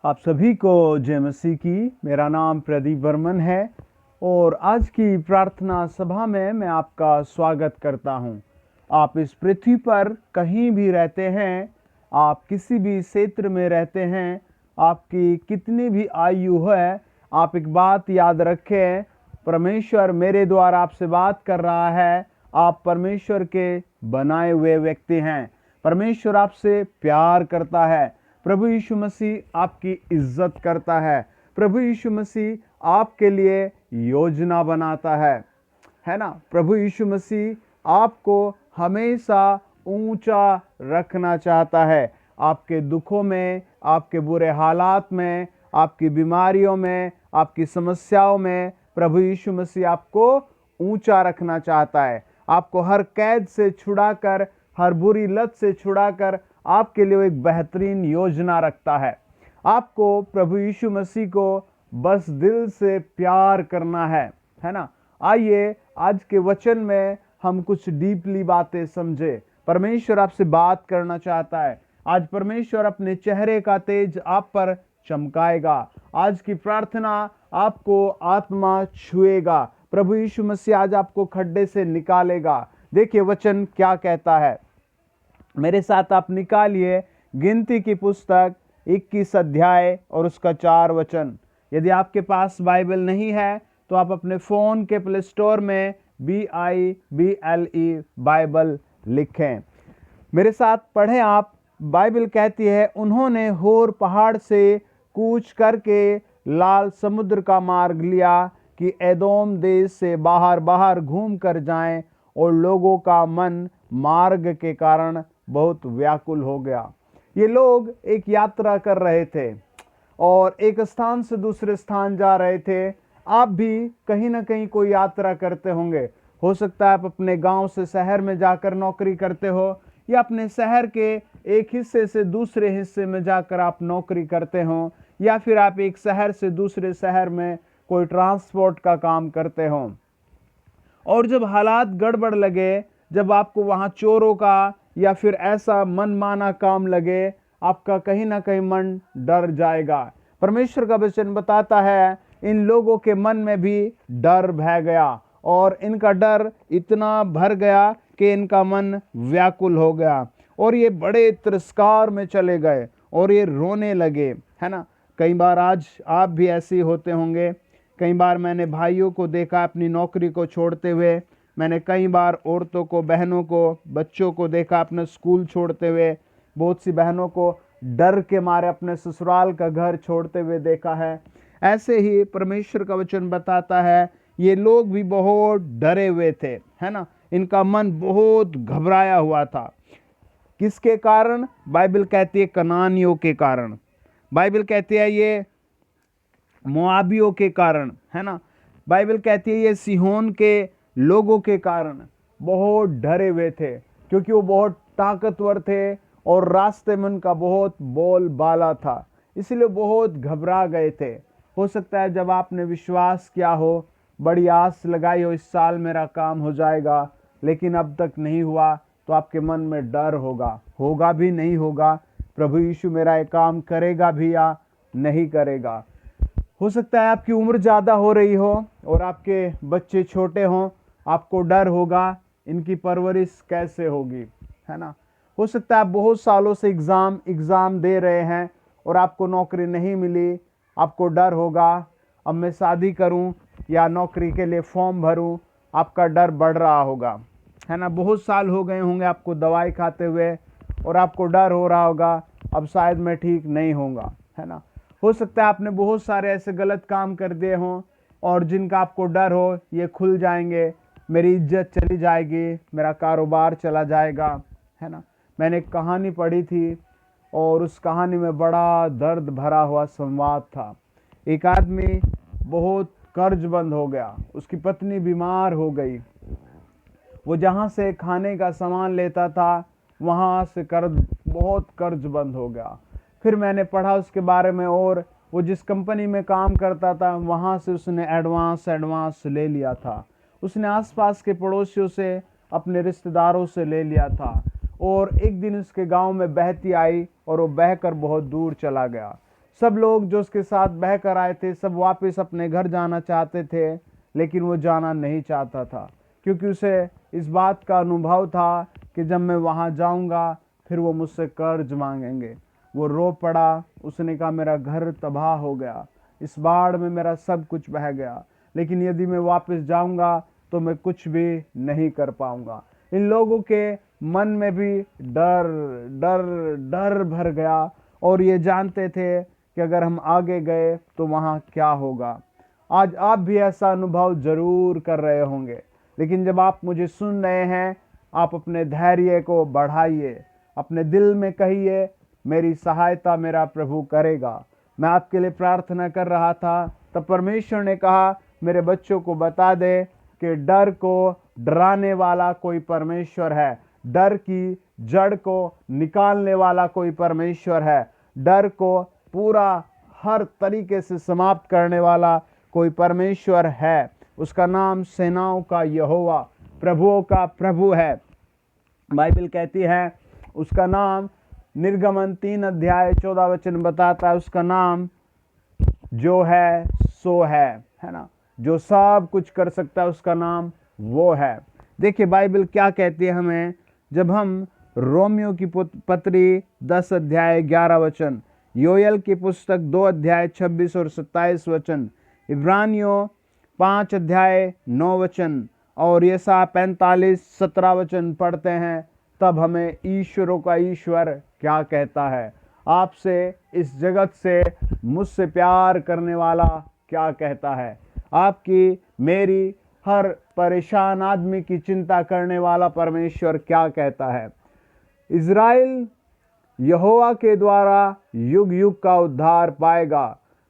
आप सभी को जय मसीह की। मेरा नाम प्रदीप बर्मन है और आज की प्रार्थना सभा में मैं आपका स्वागत करता हूं। आप इस पृथ्वी पर कहीं भी रहते हैं, आप किसी भी क्षेत्र में रहते हैं, आपकी कितनी भी आयु है, आप एक बात याद रखें, परमेश्वर मेरे द्वारा आपसे बात कर रहा है। आप परमेश्वर के बनाए हुए व्यक्ति हैं। परमेश्वर आपसे प्यार करता है। प्रभु यीशु मसीह आपकी इज्जत करता है। प्रभु यीशु मसीह आपके लिए योजना बनाता है ना। प्रभु यीशु मसीह आपको हमेशा ऊंचा रखना चाहता है। आपके दुखों में, आपके बुरे हालात में, आपकी बीमारियों में, आपकी समस्याओं में प्रभु यीशु मसीह आपको ऊंचा रखना चाहता है। आपको हर कैद से छुड़ाकर, हर बुरी लत से छुड़ाकर आपके लिए एक बेहतरीन योजना रखता है। आपको प्रभु यीशु मसीह को बस दिल से प्यार करना है ना। आइए आज के वचन में हम कुछ डीपली बातें समझे। परमेश्वर आपसे बात करना चाहता है। आज परमेश्वर अपने चेहरे का तेज आप पर चमकाएगा। आज की प्रार्थना आपको आत्मा छुएगा। प्रभु यीशु मसीह आज आपको खड्डे से निकालेगा। देखिए वचन क्या कहता है, मेरे साथ आप निकालिए गिनती की पुस्तक 21 अध्याय और उसका 4 वचन। यदि आपके पास बाइबल नहीं है तो आप अपने फ़ोन के प्ले स्टोर में BIBLE बाइबल लिखें। मेरे साथ पढ़ें आप। बाइबल कहती है, उन्होंने होर पहाड़ से कूच करके लाल समुद्र का मार्ग लिया कि एदोम देश से बाहर बाहर घूम कर जाएं, और लोगों का मन मार्ग के कारण बहुत व्याकुल हो गया। ये लोग एक यात्रा कर रहे थे और एक स्थान से दूसरे स्थान जा रहे थे। आप भी कहीं ना कहीं कोई यात्रा करते होंगे। हो सकता है आप अपने गांव से शहर में जाकर नौकरी करते हो, या अपने शहर के एक हिस्से से दूसरे हिस्से में जाकर आप नौकरी करते हो, या फिर आप एक शहर से दूसरे शहर में कोई ट्रांसपोर्ट का काम करते हो। और जब हालात गड़बड़ लगे, जब आपको वहाँ चोरों का या फिर ऐसा मनमाना काम लगे, आपका कहीं ना कहीं मन डर जाएगा। परमेश्वर का वचन बताता है, इन लोगों के मन में भी डर भय गया और इनका डर इतना भर गया कि इनका मन व्याकुल हो गया और ये बड़े तिरस्कार में चले गए और ये रोने लगे, है ना। कई बार आज आप भी ऐसे ही होते होंगे। कई बार मैंने भाइयों को देखा अपनी नौकरी को छोड़ते हुए। मैंने कई बार औरतों को, बहनों को, बच्चों को देखा अपना स्कूल छोड़ते हुए। बहुत सी बहनों को डर के मारे अपने ससुराल का घर छोड़ते हुए देखा है। ऐसे ही परमेश्वर का वचन बताता है, ये लोग भी बहुत डरे हुए थे, है ना। इनका मन बहुत घबराया हुआ था। किसके कारण? बाइबल कहती है कनानियों के कारण। बाइबल कहती है ये मोआबियों के कारण, है ना। बाइबल कहती है ये सिहोन के लोगों के कारण बहुत डरे हुए थे, क्योंकि वो बहुत ताकतवर थे और रास्ते में उनका बहुत बोलबाला था, इसलिए बहुत घबरा गए थे। हो सकता है जब आपने विश्वास किया हो, बड़ी आस लगाई हो, इस साल मेरा काम हो जाएगा, लेकिन अब तक नहीं हुआ, तो आपके मन में डर होगा भी नहीं होगा, प्रभु यीशु मेरा ये काम करेगा भी या नहीं करेगा। हो सकता है आपकी उम्र ज़्यादा हो रही हो और आपके बच्चे छोटे हों, आपको डर होगा इनकी परवरिश कैसे होगी, है ना। हो सकता है आप बहुत सालों से एग्ज़ाम दे रहे हैं और आपको नौकरी नहीं मिली। आपको डर होगा, अब मैं शादी करूं या नौकरी के लिए फॉर्म भरूं। आपका डर बढ़ रहा होगा, है ना। बहुत साल हो गए होंगे आपको दवाई खाते हुए और आपको डर हो रहा होगा, अब शायद मैं ठीक नहीं होऊंगा, है ना। हो सकता है आपने बहुत सारे ऐसे गलत काम कर दिए हों और जिनका आपको डर हो ये खुल जाएंगे, मेरी इज्जत चली जाएगी, मेरा कारोबार चला जाएगा, है ना। मैंने एक कहानी पढ़ी थी और उस कहानी में बड़ा दर्द भरा हुआ संवाद था। एक आदमी बहुत कर्जबंद हो गया, उसकी पत्नी बीमार हो गई। वो जहाँ से खाने का सामान लेता था वहाँ से बहुत कर्जबंद हो गया। फिर मैंने पढ़ा उसके बारे में, और वो जिस कंपनी में काम करता था वहाँ से उसने एडवांस ले लिया था। उसने आसपास के पड़ोसियों से, अपने रिश्तेदारों से ले लिया था। और एक दिन उसके गांव में बहती आई और वो बहकर बहुत दूर चला गया। सब लोग जो उसके साथ बह कर आए थे सब वापस अपने घर जाना चाहते थे, लेकिन वो जाना नहीं चाहता था, क्योंकि उसे इस बात का अनुभव था कि जब मैं वहाँ जाऊँगा फिर वो मुझसे कर्ज मांगेंगे। वो रो पड़ा, उसने कहा मेरा घर तबाह हो गया, इस बाढ़ में मेरा सब कुछ बह गया, लेकिन यदि मैं वापस जाऊँगा तो मैं कुछ भी नहीं कर पाऊँगा। इन लोगों के मन में भी डर डर डर भर गया, और ये जानते थे कि अगर हम आगे गए तो वहाँ क्या होगा। आज आप भी ऐसा अनुभव जरूर कर रहे होंगे, लेकिन जब आप मुझे सुन रहे हैं, आप अपने धैर्य को बढ़ाइए, अपने दिल में कहिए मेरी सहायता मेरा प्रभु करेगा। मैं आपके लिए प्रार्थना कर रहा था, तब परमेश्वर ने कहा मेरे बच्चों को बता दे कि डर को डराने वाला कोई परमेश्वर है, डर की जड़ को निकालने वाला कोई परमेश्वर है, डर को पूरा हर तरीके से समाप्त करने वाला कोई परमेश्वर है। उसका नाम सेनाओं का यहोवा, प्रभुओं का प्रभु है। बाइबल कहती है उसका नाम, निर्गमन 3 अध्याय 14 वचन बताता है, उसका नाम जो है सो है ना, जो सब कुछ कर सकता है, उसका नाम वो है। देखिए बाइबल क्या कहती है हमें, जब हम रोमियो की पत्री 10 अध्याय 11 वचन, योएल की पुस्तक 2 अध्याय 26 और 27 वचन, इब्रानियों 5 अध्याय 9 वचन और यशायाह 45 17 वचन पढ़ते हैं, तब हमें ईश्वरों का ईश्वर क्या कहता है, आपसे, इस जगत से, मुझसे प्यार करने वाला क्या कहता है, आपकी मेरी हर परेशान आदमी की चिंता करने वाला परमेश्वर क्या कहता है। इज़राइल यहोवा के द्वारा युग युग का उद्धार पाएगा,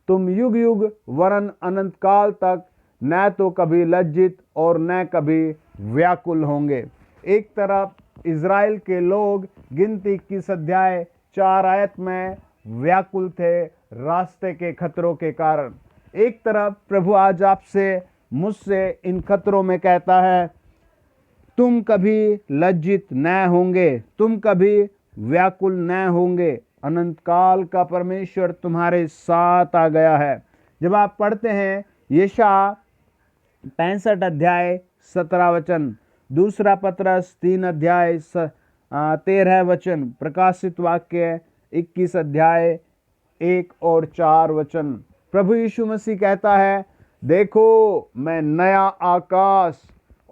तुम युग युग वरन अनंत काल तक न तो कभी लज्जित और न कभी व्याकुल होंगे। एक तरफ इज़राइल के लोग गिनती 21 अध्याय 4 में व्याकुल थे रास्ते के खतरों के कारण, एक तरफ प्रभु आज आपसे मुझसे इन खतरों में कहता है तुम कभी लज्जित न होंगे, तुम कभी व्याकुल न होंगे, अनंत काल का परमेश्वर तुम्हारे साथ आ गया है। जब आप पढ़ते हैं यशायाह 65 अध्याय 17 वचन, दूसरा पत्रस 3 अध्याय 13 वचन, प्रकाशित वाक्य 21 अध्याय 1 और 4 वचन, प्रभु यीशु मसीह कहता है देखो मैं नया आकाश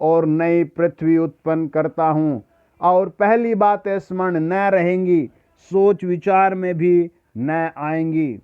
और नई पृथ्वी उत्पन्न करता हूँ, और पहली बातें स्मरण न रहेंगी, सोच विचार में भी न आएंगी।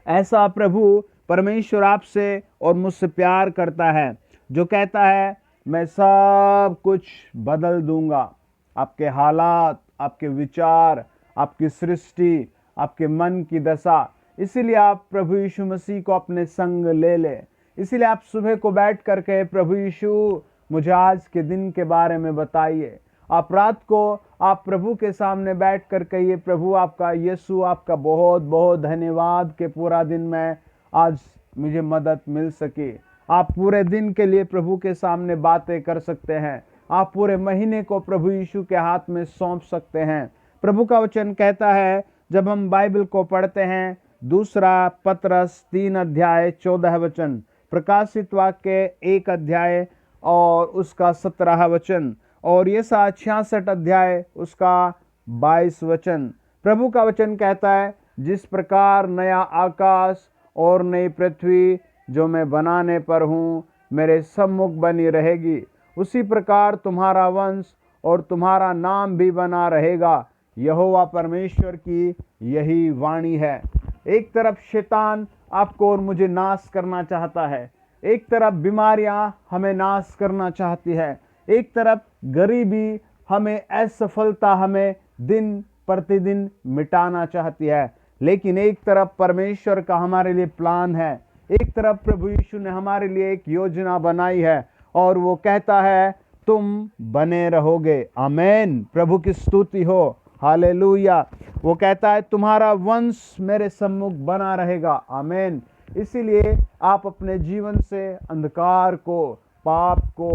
ऐसा प्रभु परमेश्वर आपसे और मुझसे प्यार करता है, जो कहता है मैं सब कुछ बदल दूंगा। आपके हालात, आपके विचार, आपकी सृष्टि, आपके मन की दशा, इसीलिए आप प्रभु यीशु मसीह को अपने संग ले ले। इसीलिए आप सुबह को बैठ कर के प्रभु यीशु मुझे आज के दिन के बारे में बताइए। आप रात को आप प्रभु के सामने बैठ कर कहिए प्रभु आपका, यीशु आपका बहुत बहुत धन्यवाद कि पूरा दिन में आज मुझे मदद मिल सके। आप पूरे दिन के लिए प्रभु के सामने बातें कर सकते हैं। आप पूरे महीने को प्रभु यीशु के हाथ में सौंप सकते हैं। प्रभु का वचन कहता है जब हम बाइबल को पढ़ते हैं, दूसरा पत्रस 3 अध्याय 14 वचन, प्रकाशित वाक्य 1 अध्याय और उसका 17 वचन, और यशायाह 66 अध्याय उसका 22 वचन। प्रभु का वचन कहता है जिस प्रकार नया आकाश और नई पृथ्वी जो मैं बनाने पर हूँ मेरे सम्मुख बनी रहेगी, उसी प्रकार तुम्हारा वंश और तुम्हारा नाम भी बना रहेगा। यहोवा परमेश्वर की यही वाणी है। एक तरफ शैतान आपको और मुझे नाश करना चाहता है, एक तरफ बीमारियां हमें नाश करना चाहती है, एक तरफ गरीबी हमें, असफलता हमें दिन प्रतिदिन मिटाना चाहती है, लेकिन एक तरफ परमेश्वर का हमारे लिए प्लान है। एक तरफ प्रभु यीशु ने हमारे लिए एक योजना बनाई है और वो कहता है तुम बने रहोगे। आमीन, प्रभु की स्तुति हो, हालेलुया। वो कहता है तुम्हारा वंश मेरे सम्मुख बना रहेगा। आमीन। इसीलिए आप अपने जीवन से अंधकार को, पाप को,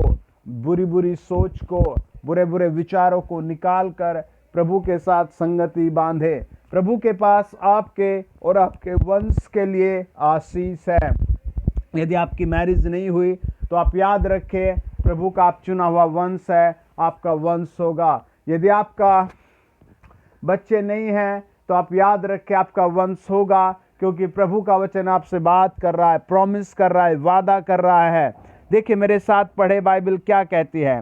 बुरी बुरी सोच को, बुरे बुरे विचारों को निकाल कर प्रभु के साथ संगति बांधे। प्रभु के पास आपके और आपके वंश के लिए आशीष है। यदि आपकी मैरिज नहीं हुई तो आप याद रखें, प्रभु का आप चुना हुआ वंश है, आपका वंश होगा। यदि आपका बच्चे नहीं हैं तो आप याद रखें, आपका वंश होगा, क्योंकि प्रभु का वचन आपसे बात कर रहा है, प्रॉमिस कर रहा है, वादा कर रहा है। देखिए मेरे साथ पढ़े, बाइबल क्या कहती है।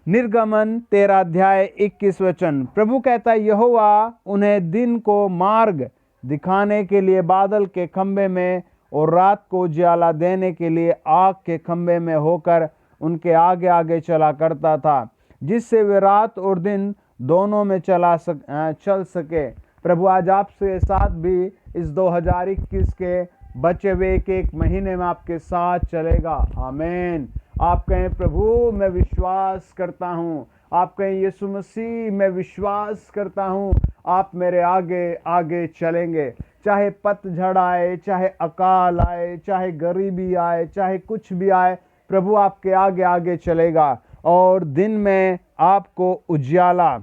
निर्गमन 13 अध्याय 21 वचन, प्रभु कहता है, यहोवा उन्हें दिन को मार्ग दिखाने के लिए बादल के खंभे में और रात को उजियाला देने के लिए आग के खंभे में होकर उनके आगे आगे चला करता था, जिससे वे रात और दिन दोनों में चल सके। प्रभु आज आपसे साथ भी इस 2021 के बचे हुए एक महीने में आपके साथ चलेगा। आमीन। आप कहें, प्रभु मैं विश्वास करता हूँ। आप कहें, यीशु मसीह मैं विश्वास करता हूँ, आप मेरे आगे आगे चलेंगे। चाहे पतझड़ आए, चाहे अकाल आए, चाहे गरीबी आए, चाहे कुछ भी आए, प्रभु आपके आगे आगे चलेगा। और दिन में आपको उजियाला,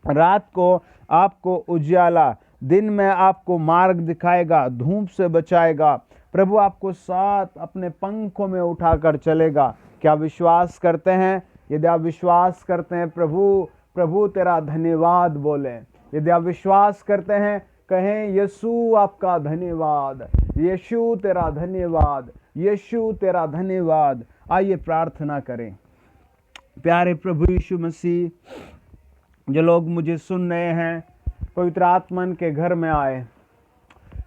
रात को आपको उजियाला, दिन में आपको मार्ग दिखाएगा, धूप से बचाएगा। प्रभु आपको साथ अपने पंखों में उठाकर चलेगा। क्या विश्वास करते हैं? यदि आप विश्वास करते हैं, प्रभु तेरा धन्यवाद बोलें। यदि आप विश्वास करते हैं, कहें, यीशु आपका धन्यवाद, यीशु तेरा धन्यवाद, यीशु तेरा धन्यवाद। आइए प्रार्थना करें। प्यारे प्रभु यीशु मसीह, जो लोग मुझे सुन रहे हैं, पवित्र आत्मा के घर में आए।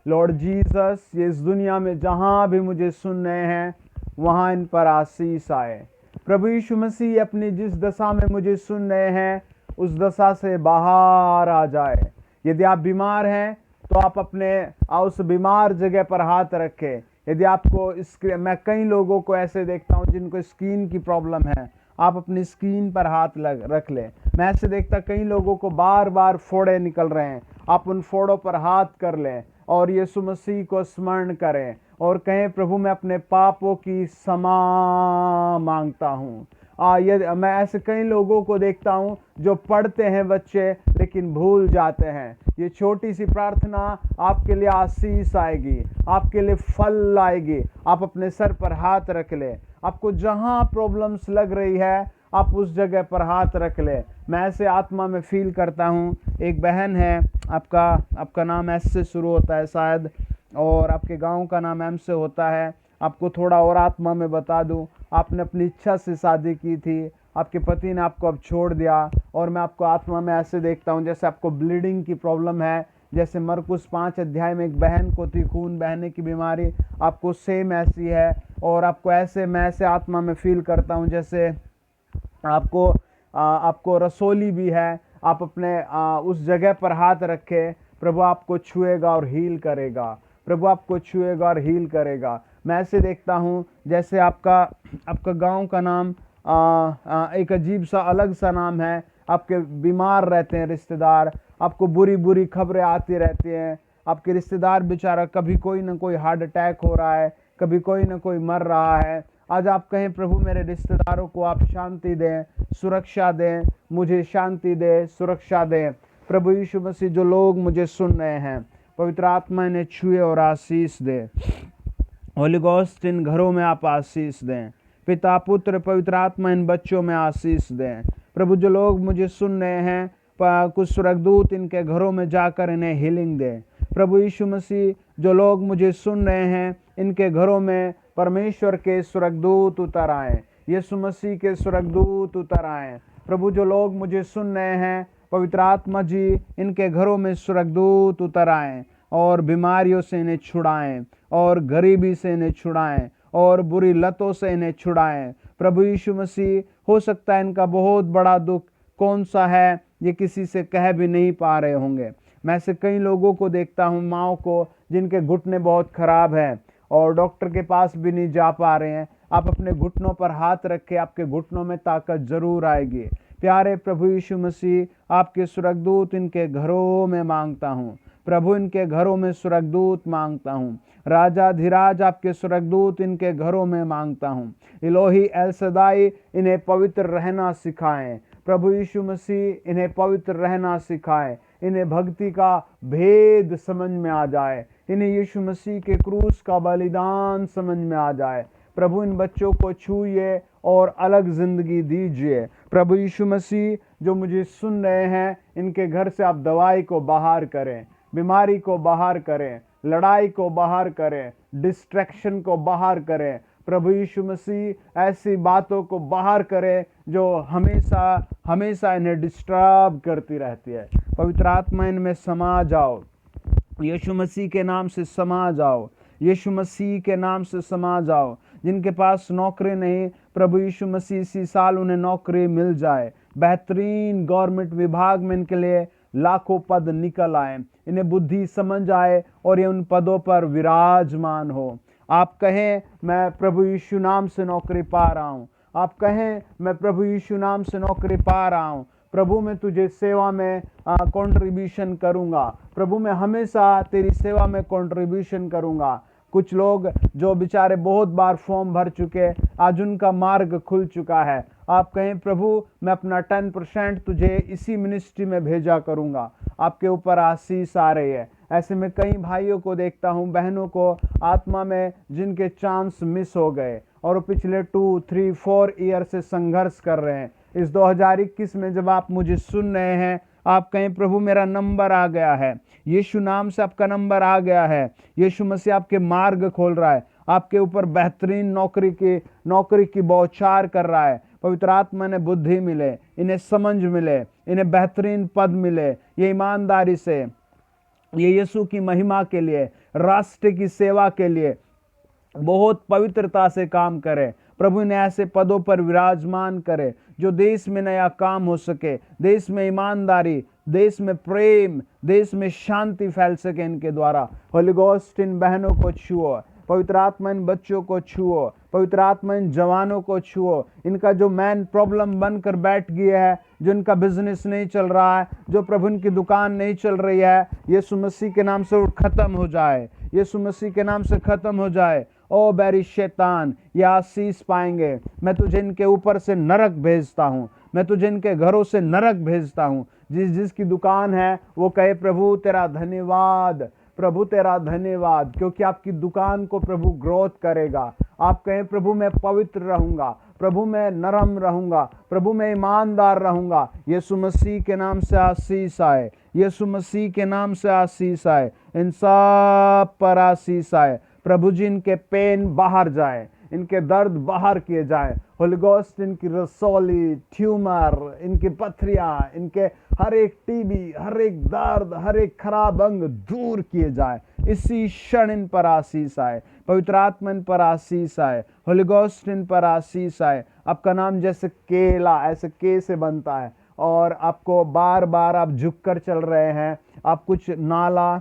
लॉर्ड जीसस, ये इस दुनिया में जहाँ भी मुझे सुन रहे हैं, वहाँ इन पर आशीष आए। प्रभु यीशु मसीह, अपनी जिस दशा में मुझे सुन रहे हैं, उस दशा से बाहर आ जाए। यदि आप बीमार हैं तो आप अपने उस बीमार जगह पर हाथ रखें। यदि आपको मैं कई लोगों को ऐसे देखता हूँ जिनको स्किन की प्रॉब्लम है, आप अपनी स्किन पर हाथ रख लें। मैं ऐसे देखता कई लोगों को बार बार फोड़े निकल रहे हैं, आप उन फोड़ों पर हाथ कर लें और यीशु मसीह को स्मरण करें और कहें, प्रभु मैं अपने पापों की क्षमा मांगता हूँ। मैं ऐसे कई लोगों को देखता हूँ जो पढ़ते हैं बच्चे, लेकिन भूल जाते हैं। ये छोटी सी प्रार्थना आपके लिए आशीष आएगी, आपके लिए फल आएगी। आप अपने सर पर हाथ रख ले। आपको जहाँ प्रॉब्लम्स लग रही है, आप उस जगह पर हाथ रख ले। मैं ऐसे आत्मा में फील करता हूँ। एक बहन है, आपका नाम एस से शुरू होता है शायद, और आपके गांव का नाम एम से होता है। आपको थोड़ा और आत्मा में बता दूं, आपने अपनी इच्छा से शादी की थी, आपके पति ने आपको अब छोड़ दिया, और मैं आपको आत्मा में ऐसे देखता हूं जैसे आपको ब्लीडिंग की प्रॉब्लम है। जैसे मरकुस 5 अध्याय में एक बहन को थी खून बहने की बीमारी, आपको सेम ऐसी है। और आपको मैं ऐसे आत्मा में फील करता हूं जैसे आपको रसोली भी है। आप अपने उस जगह पर हाथ रखें, प्रभु आपको छुएगा और हील करेगा। प्रभु आपको छुएगा और हील करेगा। मैं ऐसे देखता हूँ जैसे आपका गांव का नाम एक अजीब सा अलग सा नाम है। आपके बीमार रहते हैं रिश्तेदार, आपको बुरी बुरी खबरें आती रहती हैं। आपके रिश्तेदार बेचारा, कभी कोई ना कोई हार्ट अटैक हो रहा है, कभी कोई ना कोई मर रहा है। आज आप कहें, प्रभु मेरे रिश्तेदारों को आप शांति दें, सुरक्षा दें, मुझे शांति दें, सुरक्षा दें। प्रभु यीशु मसीह, जो लोग मुझे सुन रहे हैं, पवित्र आत्मा इन्हें छुए और आशीष दे। होली गोस्ट, इन घरों में आप आशीष दें। पिता, पुत्र, पवित्र आत्मा इन बच्चों में आशीष दें। प्रभु, जो लोग मुझे सुन रहे हैं, कुछ स्वर्गदूत इनके घरों में जाकर इन्हें हीलिंग दें। प्रभु यीशु मसीह, जो लोग मुझे सुन रहे हैं, इनके घरों में परमेश्वर के स्वर्गदूत उतर आए, यीशु मसीह के स्वर्गदूत उतर आए। प्रभु, जो लोग मुझे सुन रहे हैं, पवित्र आत्मा जी, इनके घरों में स्वर्गदूत उतर आएं और बीमारियों से इन्हें छुड़ाएं, और गरीबी से इन्हें छुड़ाएं, और बुरी लतों से इन्हें छुड़ाएं। प्रभु यीशु मसीह, हो सकता है इनका बहुत बड़ा दुख कौन सा है, ये किसी से कह भी नहीं पा रहे होंगे। मैं ऐसे कई लोगों को देखता हूँ, माँओं को, जिनके घुटने बहुत खराब हैं और डॉक्टर के पास भी नहीं जा पा रहे हैं। आप अपने घुटनों पर हाथ रखें, आपके घुटनों में ताकत जरूर आएगी। प्यारे प्रभु यीशु मसीह, आपके स्वर्गदूत इनके घरों में मांगता हूँ। प्रभु, इनके घरों में स्वर्गदूत मांगता हूँ। राजा धीराज, आपके स्वर्गदूत इनके घरों में मांगता हूँ। इलोही एल सदाई, इन्हें पवित्र रहना सिखाएं। प्रभु यीशु मसीह, इन्हें पवित्र रहना सिखाएं। इन्हें भक्ति का भेद समझ में आ जाए, इन्हें यीशु मसीह के क्रूस का बलिदान समझ में आ जाए। प्रभु इन बच्चों को छूइए और अलग जिंदगी दीजिए। प्रभु यीशु मसीह, जो मुझे सुन रहे हैं, इनके घर से आप दवाई को बाहर करें, बीमारी को बाहर करें, लड़ाई को बाहर करें, डिस्ट्रैक्शन को बाहर करें। प्रभु यीशु मसीह ऐसी बातों को बाहर करें जो हमेशा हमेशा इन्हें डिस्टर्ब करती रहती है। पवित्र आत्मा इनमें समा जाओ, यीशु मसीह के नाम से समा जाओ, यीशु मसीह के नाम से समा जाओ। जिनके पास नौकरी नहीं, प्रभु यीशु मसीह इसी साल उन्हें नौकरी मिल जाए। बेहतरीन गवर्नमेंट विभाग में इनके लिए लाखों पद निकल आए, इन्हें बुद्धि समझ आए और ये उन पदों पर विराजमान हो। आप कहें, मैं प्रभु यीशु नाम से नौकरी पा रहा हूँ। आप कहें, मैं प्रभु यीशु नाम से नौकरी पा रहा हूँ। प्रभु मैं तुझे सेवा में कंट्रीब्यूशन करूँगा। प्रभु मैं हमेशा तेरी सेवा में कंट्रीब्यूशन करूँगा। कुछ लोग जो बेचारे बहुत बार फॉर्म भर चुके, आज उनका मार्ग खुल चुका है। आप कहें, प्रभु मैं अपना 10% तुझे इसी मिनिस्ट्री में भेजा करूँगा। आपके ऊपर आशीष आ रही है। ऐसे में कई भाइयों को देखता हूँ, बहनों को आत्मा में, जिनके चांस मिस हो गए और वो पिछले 2, 3, 4 ईयर से संघर्ष कर रहे हैं। इस 2021 में जब आप मुझे सुन रहे हैं, आप कहें, प्रभु मेरा नंबर आ गया है, यीशु नाम से आपका नंबर आ गया है। यीशु मसीह आपके मार्ग खोल रहा है, आपके ऊपर बेहतरीन नौकरी की बौछार कर रहा है। पवित्र आत्मा ने बुद्धि मिले, इन्हें समझ मिले, इन्हें बेहतरीन पद मिले। ये ईमानदारी से, ये यीशु की महिमा के लिए, राष्ट्र की सेवा के लिए बहुत पवित्रता से काम करे। प्रभु ने ऐसे पदों पर विराजमान करे जो देश में नया काम हो सके, देश में ईमानदारी, देश में प्रेम, देश में शांति फैल सके इनके द्वारा। होली गोस्ट इन बहनों को छुओ, पवित्र आत्मा इन बच्चों को छुओ, पवित्र आत्मा इन जवानों को छुओ। इनका जो मैन प्रॉब्लम बनकर बैठ गया है, जो इनका बिजनेस नहीं चल रहा है, जो प्रभु इनकी दुकान नहीं चल रही है, यीशु मसीह के नाम से खत्म हो जाए, यीशु मसीह के नाम से खत्म हो जाए। ओ बैरी शैतान, ये आशीष पाएंगे। मैं तुझे इनके ऊपर से नरक भेजता हूँ, मैं तुझे इनके घरों से नरक भेजता हूँ। जिसकी दुकान है वो कहे, प्रभु तेरा धन्यवाद, प्रभु तेरा धन्यवाद, क्योंकि आपकी दुकान को प्रभु ग्रोथ करेगा। आप कहें, प्रभु मैं पवित्र रहूंगा, प्रभु मैं नरम रहूंगा, प्रभु मैं ईमानदार रहूंगा। यीशु मसीह के नाम से आशीष आए, यीशु मसीह के नाम से आशीष आए, इन सब पर आशीष आए। प्रभु जी इनके पेन बाहर जाए, इनके दर्द बाहर किए जाए। होली गोस्ट इनकी रसौली, ट्यूमर, इनकी पथरियां, इनके हर एक टीबी, हर एक दर्द, हर एक खराब अंग दूर किए जाए। इसी क्षण इन पर आशीष आए, पवित्र आत्मा इन पर आशीष आए, होली गोस्ट इन पर आशीष आए। आपका नाम जैसे केला, ऐसे के से बनता है और आपको बार बार आप झुककर चल रहे हैं, आप कुछ नाला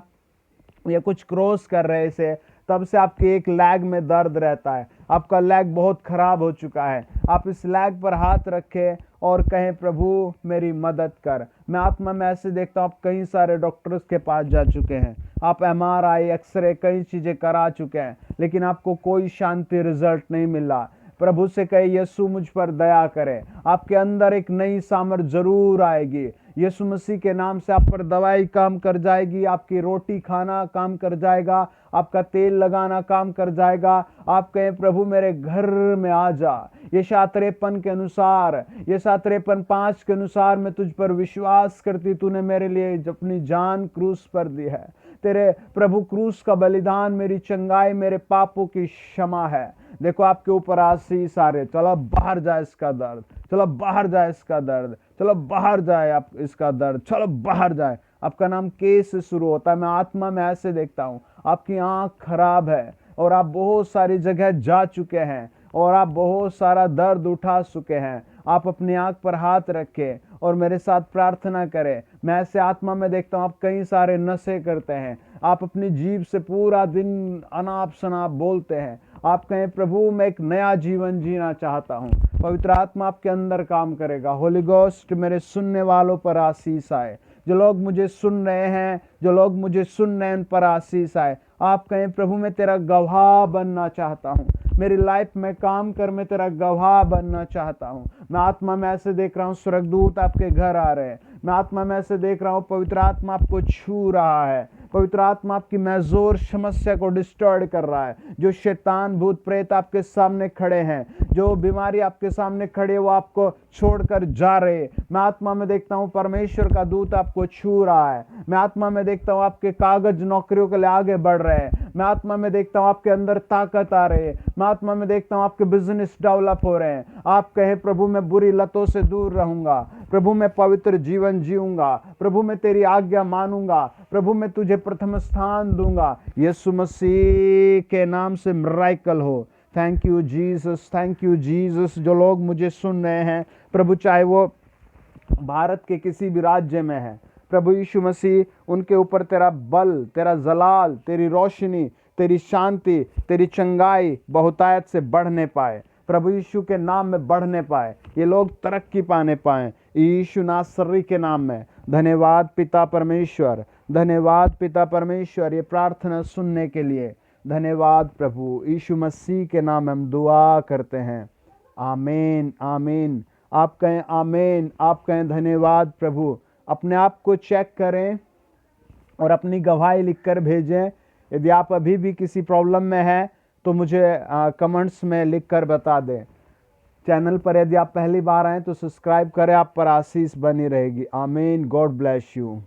या कुछ क्रॉस कर रहे से, तब से आपके एक लैग में दर्द रहता है, आपका लैग बहुत खराब हो चुका है। आप इस लैग पर हाथ रखें और कहें, प्रभु मेरी मदद कर। मैं आत्मा में ऐसे देखता हूँ, आप कई सारे डॉक्टर्स के पास जा चुके हैं, आप MRI, एक्सरे, कई चीज़ें करा चुके हैं, लेकिन आपको कोई शांति रिजल्ट नहीं मिल रहा। प्रभु से कहे, यीशु मुझ पर दया करे। आपके अंदर एक नई सामर्थ जरूर आएगी। यीशु मसीह के नाम से आप पर दवाई काम कर जाएगी, आपकी रोटी खाना काम कर जाएगा, आपका तेल लगाना काम कर जाएगा। आप कहें, प्रभु मेरे घर में आ जा। यशायाह 53 के अनुसार, यशायाह 53:5 के अनुसार, मैं तुझ पर विश्वास करती, तूने मेरे लिए अपनी जान क्रूस पर दी है। तेरे प्रभु क्रूस का बलिदान मेरी चंगाई, मेरे पापों की क्षमा है। देखो आपके ऊपर आशीष आ रहे। चलो बाहर जाए इसका दर्द, चलो बाहर जाए इसका दर्द, चलो बाहर जाए आप इसका दर्द, चलो बाहर जाए। आपका नाम के से शुरू होता है। मैं आत्मा में ऐसे देखता हूँ, आपकी आंख खराब है और आप बहुत सारी जगह जा चुके हैं और आप बहुत सारा दर्द उठा चुके हैं। आप अपनी आंख पर हाथ रखें और मेरे साथ प्रार्थना करें। मैं ऐसे आत्मा में देखता हूँ, आप कई सारे नशे करते हैं, आप अपनी जीभ से पूरा दिन अनाप शनाप बोलते हैं। आप कहें, प्रभु मैं एक नया जीवन जीना चाहता हूँ। पवित्र आत्मा आपके अंदर काम करेगा। होली गोस्ट मेरे सुनने वालों पर आशीष आए। जो लोग मुझे सुन रहे हैं, जो लोग मुझे सुन रहे हैं, उन पर आशीष आए। आप कहें, प्रभु मैं तेरा गवाह बनना चाहता हूँ, मेरी लाइफ में काम कर, मैं तेरा गवाह बनना चाहता हूँ। मैं आत्मा में ऐसे देख रहा हूँ, स्वर्गदूत आपके घर आ रहे हैं। मैं आत्मा में ऐसे देख रहा हूँ पवित्र आत्मा आपको छू रहा है। पवित्र आत्मा आपकी मैजोर समस्या को डिस्टर्ब कर रहा है। जो शैतान भूत प्रेत आपके सामने खड़े हैं, जो बीमारी आपके सामने खड़े है, वो आपको छोड़कर जा रहे। मैं आत्मा में देखता हूँ परमेश्वर का दूत आपको छू रहा है। मैं आत्मा में देखता हूँ आपके कागज नौकरियों के लिए आगे बढ़ रहे हैं। मैं आत्मा में देखता हूँ आपके अंदर ताकत आ रही है। मैं आत्मा में देखता हूँ आपके बिजनेस डेवलप हो रहे हैं। आप कहे प्रभु मैं बुरी लतों से दूर रहूंगा, प्रभु मैं पवित्र जीवन जीऊंगा, प्रभु मैं तेरी आज्ञा मानूंगा, प्रभु मैं तुझे प्रथम स्थान दूंगा। यीशु मसीह के नाम से मिरेकल हो। Thank you Jesus, thank you Jesus. जो लोग मुझे सुन रहे हैं प्रभु, चाहे वो भारत के किसी भी राज्य में है, प्रभु यीशु मसीह उनके ऊपर तेरा बल, तेरा जलाल, तेरी रोशनी, तेरी शांति, तेरी चंगाई बहुतायत से बढ़ने पाए, प्रभु यीशु के नाम में बढ़ने पाए, ये लोग तरक्की पाने पाए यीशु नासरी के नाम में। धन्यवाद पिता परमेश्वर, धन्यवाद पिता परमेश्वर ये प्रार्थना सुनने के लिए। धन्यवाद प्रभु, यीशु मसीह के नाम में हम दुआ करते हैं। आमीन आमीन। आप कहें आमीन, आप कहें धन्यवाद प्रभु। अपने आप को चेक करें और अपनी गवाही लिखकर भेजें। यदि आप अभी भी किसी प्रॉब्लम में हैं तो मुझे कमेंट्स में लिखकर बता दें। चैनल पर यदि आप पहली बार आए तो सब्सक्राइब करें, आप पर आशीष बनी रहेगी। आमीन। God bless you.